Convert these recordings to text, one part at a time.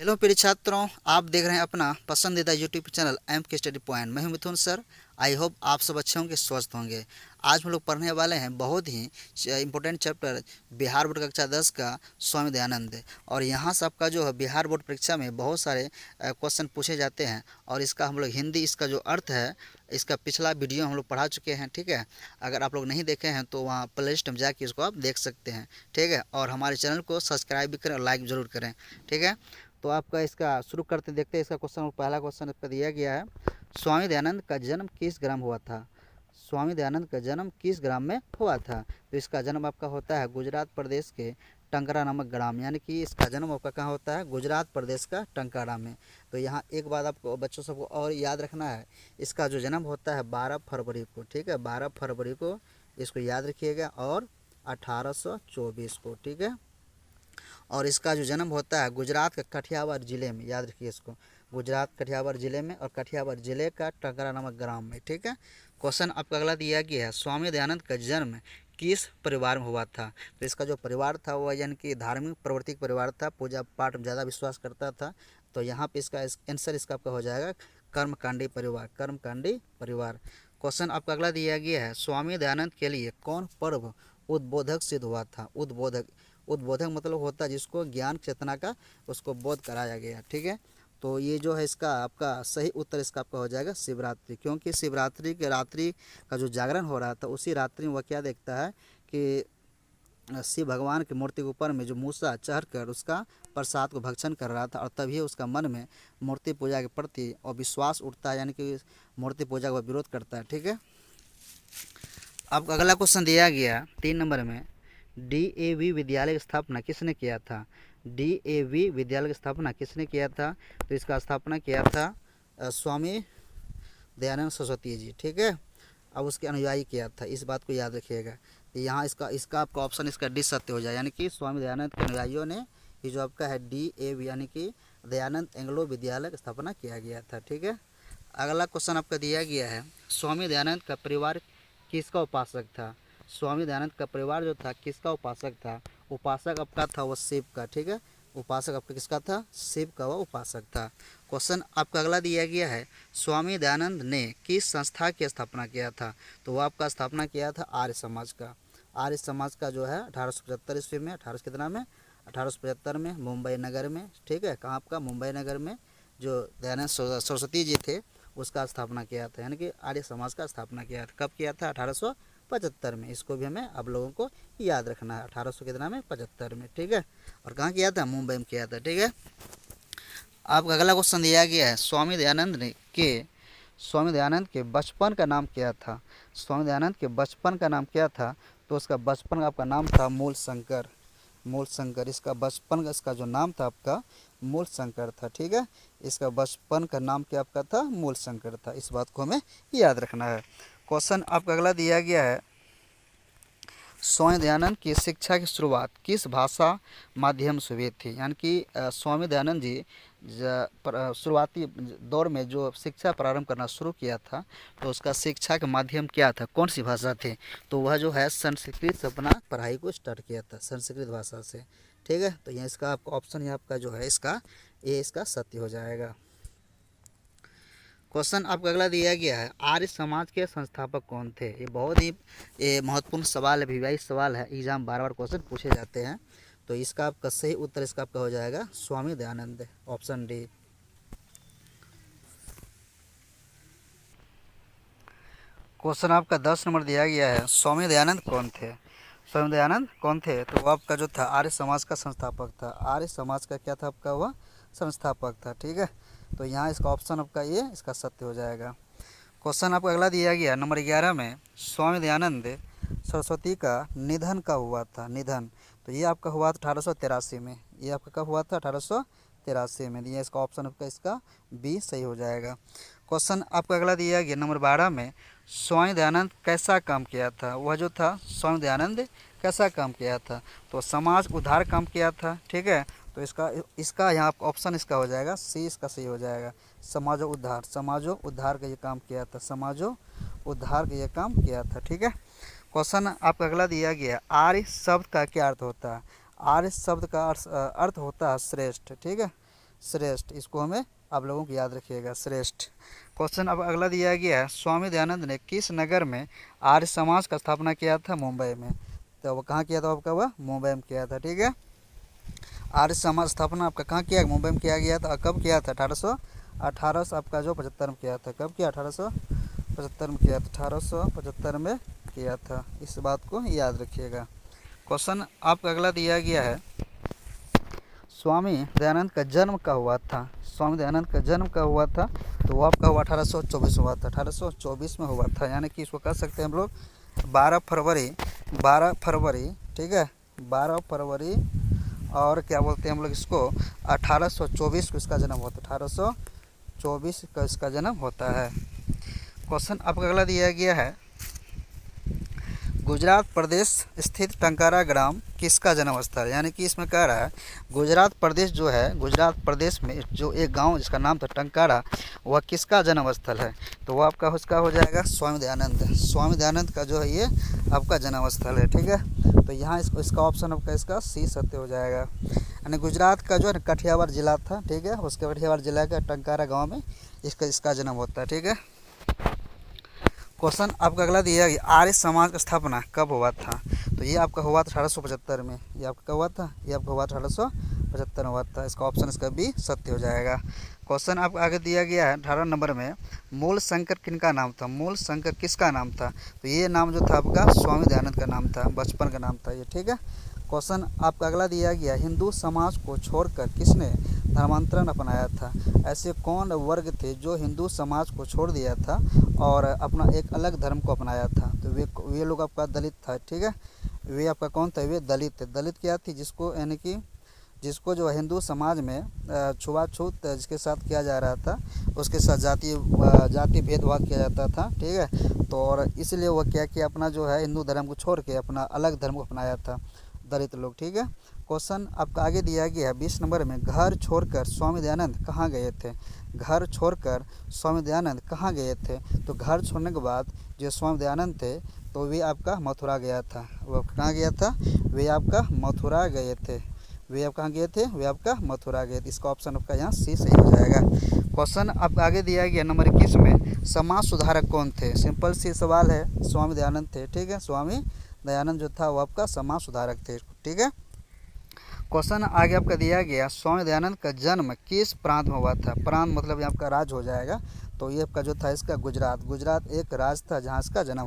Hello प्रिय छात्रों, आप देख रहे हैं अपना पसंदीदा यूट्यूब चैनल एम के स्टडी पॉइंट। मैं हूं मिथुन सर। आई होप आप सब अच्छे होंगे, स्वस्थ होंगे। आज हम लोग पढ़ने वाले हैं बहुत ही इंपॉर्टेंट चैप्टर बिहार बोर्ड कक्षा 10 का स्वामी दयानंद। और यहाँ से आपका जो है बिहार बोर्ड परीक्षा में बहुत सारे क्वेश्चन पूछे जाते हैं। और इसका हम लोग हिंदी, इसका जो अर्थ है, इसका पिछला वीडियो हम लोग पढ़ा चुके हैं। ठीक है, अगर आप लोग नहीं देखे हैं तो वहाँ प्ले लिस्ट में जाके इसको आप देख सकते हैं। ठीक है, और हमारे चैनल को सब्सक्राइब भी करें और लाइक ज़रूर करें। ठीक है, तो आपका इसका शुरू करते देखते हैं इसका क्वेश्चन। पहला क्वेश्चन इसका दिया गया है, स्वामी दयानंद का जन्म किस ग्राम हुआ था? स्वामी दयानंद का जन्म किस ग्राम में हुआ था? तो इसका जन्म आपका होता है गुजरात प्रदेश के टंकारा नामक ग्राम, यानी कि इसका जन्म आपका कहाँ होता है? गुजरात प्रदेश का टंकारा में। तो यहाँ एक बात आपको बच्चों सबको और याद रखना है, इसका जो जन्म होता है 12 फरवरी को। ठीक है, 12 फरवरी को इसको याद रखिएगा, और 1824 को। ठीक है, और इसका जो जन्म होता है गुजरात के कठियावाड़ ज़िले में, याद रखिए इसको, गुजरात कठियावाड़ ज़िले में, और कठियावाड़ ज़िले का टंकारा नामक ग्राम में। ठीक है, क्वेश्चन आपका अगला दिया गया है, स्वामी दयानंद का जन्म किस परिवार में हुआ था? तो इसका जो परिवार था वह यानी कि धार्मिक प्रवृत्ति परिवार था, पूजा पाठ में ज़्यादा विश्वास करता था। तो यहाँ पे इसका आंसर इसका आपका हो जाएगा कर्मकांडी परिवार, कर्मकांडी परिवार। क्वेश्चन आपका अगला दिया गया है, स्वामी दयानंद के लिए कौन पर्व उद्बोधक सिद्ध हुआ था? उद्बोधक, उद्बोधक मतलब होता है जिसको ज्ञान चेतना का उसको बोध कराया गया। ठीक है, तो ये जो है इसका आपका सही उत्तर इसका आपका हो जाएगा शिवरात्रि, क्योंकि शिवरात्रि के रात्रि का जो जागरण हो रहा था उसी रात्रि में वह क्या देखता है कि शिव भगवान की मूर्ति के ऊपर में जो मूसा चढ़ कर उसका प्रसाद को भक्षण कर रहा था, और तभी उसका मन में मूर्ति पूजा के प्रति और विश्वास उठता है, यानी कि मूर्ति पूजा का विरोध करता है। ठीक है, आपका अगला क्वेश्चन दिया गया 3 नंबर में, DAV विद्यालय की स्थापना किसने किया था? DAV विद्यालय की स्थापना किसने किया था? तो इसका स्थापना किया था स्वामी दयानंद सरस्वती जी। ठीक है, अब उसके अनुयायी किया था, इस बात को याद रखिएगा। तो यहाँ इसका आपका ऑप्शन इसका डी सत्य हो जाए, यानी कि स्वामी दयानंद के अनुयायियों ने ये जो आपका है DAV यानी कि दयानंद एंग्लो विद्यालय की स्थापना किया गया था। ठीक है, अगला क्वेश्चन आपका दिया गया है, स्वामी दयानंद का परिवार किसका उपासक था? स्वामी दयानंद का परिवार जो था किसका उपासक था? उपासक आपका था वो शिव का। ठीक है, उपासक आपका किसका था? शिव का वो उपासक था। क्वेश्चन आपका अगला दिया गया है, स्वामी दयानंद ने किस संस्था की स्थापना किया था? तो वो आपका स्थापना किया था आर्य समाज का। आर्य समाज का जो है 1875 ईस्वी में, 1875 में मुंबई नगर में। ठीक है, कहाँ आपका? मुंबई नगर में जो दयानंद सरस्वती जी थे उसका स्थापना किया था, यानी कि आर्य समाज का स्थापना किया था। कब किया था? 1875 में। इसको भी हमें आप लोगों को याद रखना है, 1800 कितना में? 75 में। ठीक है, और कहाँ किया था? मुंबई में किया था। ठीक है, आपका अगला क्वेश्चन दिया गया है, स्वामी दयानंद के बचपन का नाम क्या था? स्वामी दयानंद के बचपन का नाम क्या था? तो उसका बचपन का आपका नाम था मूल शंकर। मूल शंकर इसका बचपन का इसका जो नाम था आपका मूल शंकर था। ठीक है, इसका बचपन का नाम क्या आपका था? मूल शंकर था। इस बात को हमें याद रखना है। क्वेश्चन आपका अगला दिया गया है, स्वामी दयानंद की शिक्षा की शुरुआत किस भाषा माध्यम से हुई थी? यानी कि स्वामी दयानंद जी शुरुआती दौर में जो शिक्षा प्रारंभ करना शुरू किया था तो उसका शिक्षा का माध्यम क्या था? कौन सी भाषा थी? तो वह जो है संस्कृत से अपना पढ़ाई को स्टार्ट किया था, संस्कृत भाषा से। ठीक है, तो यहाँ इसका आपका ऑप्शन यहाँ आपका जो है इसका ये इसका सत्य हो जाएगा। क्वेश्चन आपका अगला दिया गया है, आर्य समाज के संस्थापक कौन थे? ये बहुत ही महत्वपूर्ण सवाल है, भिवाई सवाल है, एग्जाम बार बार क्वेश्चन पूछे जाते हैं। तो इसका आपका सही उत्तर इसका आपका हो जाएगा Swami Dayanand, option D. Question आपका 10 नंबर दिया गया है, स्वामी दयानंद कौन थे? स्वामी दयानंद कौन थे? तो वो आपका जो था आर्य समाज का संस्थापक था। आर्य समाज का क्या था आपका? वह संस्थापक था। ठीक है, तो यहाँ इसका ऑप्शन आपका ये इसका सत्य हो जाएगा। क्वेश्चन आपका अगला दिया गया नंबर 11 में, स्वामी दयानंद सरस्वती का निधन कब हुआ था? निधन, तो ये आपका हुआ था 1883 में। ये आपका कब हुआ था? 1883 में। ये इसका ऑप्शन आपका इसका बी सही हो जाएगा। क्वेश्चन आपका अगला दिया गया नंबर 12 में, स्वामी दयानंद कैसा काम किया था? वह जो था स्वामी दयानंद कैसा काम किया था? तो समाज उद्धार काम किया था। ठीक है, तो इसका यहाँ आपका ऑप्शन इसका हो जाएगा सी, इसका सही हो जाएगा, समाजो उद्धार। समाजो उद्धार का ये काम किया था, समाजो उद्धार का ये काम किया था। ठीक है, क्वेश्चन आपका अगला दिया गया, आर्य शब्द का क्या अर्थ होता है? आर्य शब्द का अर्थ होता है श्रेष्ठ। ठीक है, श्रेष्ठ, इसको हमें आप लोगों को याद रखिएगा, श्रेष्ठ। क्वेश्चन अब अगला दिया गया है, स्वामी दयानंद ने किस नगर में आर्य समाज का स्थापना किया था? मुंबई में। तो वो कहाँ किया था आपका? वह मुंबई में किया था, ठीक है। आर्य समाज स्थापना आपका कहाँ किया? मुंबई में किया गया था। कब किया था? 1800 आपका जो 75 में किया था। कब किया? 1875 में किया था, 1875 में किया था। इस बात को याद रखिएगा। क्वेश्चन आपका अगला दिया गया है, स्वामी दयानंद का जन्म कब हुआ था? स्वामी दयानंद का जन्म कब हुआ था? तो वो आपका हुआ 1824 में हुआ था, 1824 में हुआ था। यानी कि इसको कह सकते हैं हम लोग 12 फरवरी, ठीक है, 12 फरवरी और क्या बोलते हैं हम लोग इसको, 1824 को इसका जन्म होता है, 1824 का इसका जन्म होता है। क्वेश्चन आपका अगला दिया गया है, गुजरात प्रदेश स्थित टंकारा ग्राम किसका जन्म स्थल? यानी कि इसमें कह रहा है गुजरात प्रदेश जो है, गुजरात प्रदेश में जो एक गांव जिसका नाम था टंकारा, वह किसका जन्म स्थल है? तो वह आपका उसका हो जाएगा स्वामी दयानंद। स्वामी दयानंद का जो है ये आपका जन्म स्थल है, ठीक है। तो यहाँ इसका ऑप्शन आपका इसका सी सत्य हो जाएगा। यानी गुजरात का जो है कठियावाड़ जिला था, ठीक है, उसके कठियावाड़ जिला का टंकारा गाँव में इसका जन्म होता है, ठीक है। क्वेश्चन आपका अगला दिया गया, आर्य समाज का स्थापना कब हुआ था? तो ये आपका हुआ था 1875 में। ये आपका कब हुआ था? ये आपका हुआ था 1875 में हुआ था। इसका ऑप्शन इसका भी सत्य हो जाएगा। क्वेश्चन आपको आगे दिया गया है 18 नंबर में, मूल शंकर किनका नाम था? मूल शंकर किसका नाम था? तो ये नाम जो था आपका स्वामी दयानंद का नाम था, बचपन का नाम था ये, ठीक है। क्वेश्चन आपका अगला दिया गया, हिंदू समाज को छोड़कर किसने धर्मांतरण अपनाया था? ऐसे कौन वर्ग थे जो हिंदू समाज को छोड़ दिया था और अपना एक अलग धर्म को अपनाया था? तो वे लोग आपका दलित था, ठीक है। वे आपका कौन था? वे दलित थे। दलित क्या थी? जिसको यानी कि जिसको जो हिंदू समाज में छुआछूत जिसके साथ किया जा रहा था, उसके साथ जाति भेदभाव किया जाता था, ठीक है। तो और इसलिए वह क्या किया, अपना जो है हिंदू धर्म को छोड़ के अपना अलग धर्म को अपनाया था, दलित लोग, ठीक है। क्वेश्चन आपका आगे दिया गया है 20 नंबर में, घर छोड़कर स्वामी दयानंद कहाँ गए थे? घर छोड़कर स्वामी दयानंद कहाँ गए थे? तो घर छोड़ने के बाद जो स्वामी दयानंद थे तो वे आपका मथुरा गया था। वो कहाँ गया था? वे आपका मथुरा गए थे। वे आप कहाँ गए थे? वे आपका मथुरा गए थे। इसका ऑप्शन आपका यहाँ सी सही हो जाएगा। क्वेश्चन आपका आगे दिया गया नंबर 21 में, समाज सुधारक कौन थे? सिंपल सी सवाल है, स्वामी दयानंद थे, ठीक है। स्वामी दयानंद जो था वो आपका समाज सुधारक थे, ठीक है। क्वेश्चन आगे आपका दिया गया, स्वामी दयानंद का जन्म किस प्रांत में हुआ था? प्रांत मतलब यहाँ आपका राज्य हो जाएगा। तो ये आपका जो था इसका गुजरात एक राज्य था जहाँ इसका जन्म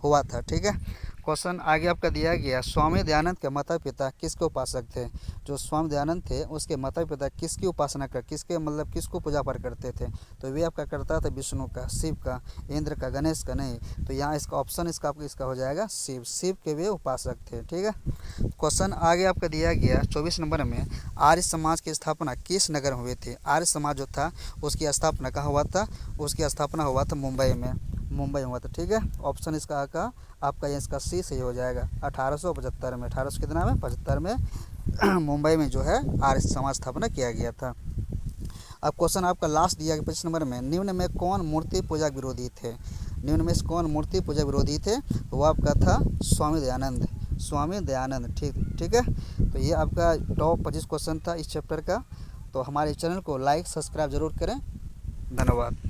हुआ था, ठीक है। क्वेश्चन आगे आपका दिया गया, स्वामी दयानंद के माता पिता किसके उपासक थे? जो स्वामी दयानंद थे उसके माता पिता किसकी उपासना किसके मतलब किसको पूजा पाठ करते थे? तो वे आपका करता था विष्णु का, शिव का, इंद्र का, गणेश का नहीं। तो यहाँ इसका ऑप्शन इसका हो जाएगा शिव के वे उपासक थे, ठीक है। क्वेश्चन आगे आपका दिया गया 24 नंबर में, आर्य समाज की स्थापना किस नगर में हुई थी? आर्य समाज जो था उसकी स्थापना कहाँ हुआ था? उसकी स्थापना हुआ था मुंबई में हुआ था, ठीक है। ऑप्शन इसका आपका इसका सी सही हो जाएगा। 1875 में, 1800 कितना में 75 में मुंबई में जो है आर्य समाज स्थापना किया गया था। अब क्वेश्चन आपका लास्ट दिया गया 25 नंबर में, निम्न में कौन मूर्ति पूजा विरोधी थे? निम्न में कौन मूर्ति पूजा विरोधी थे? तो वो आपका था स्वामी दयानंद, ठीक है। तो ये आपका टॉप 25 क्वेश्चन था इस चैप्टर का। तो हमारे चैनल को लाइक सब्सक्राइब जरूर करें। धन्यवाद।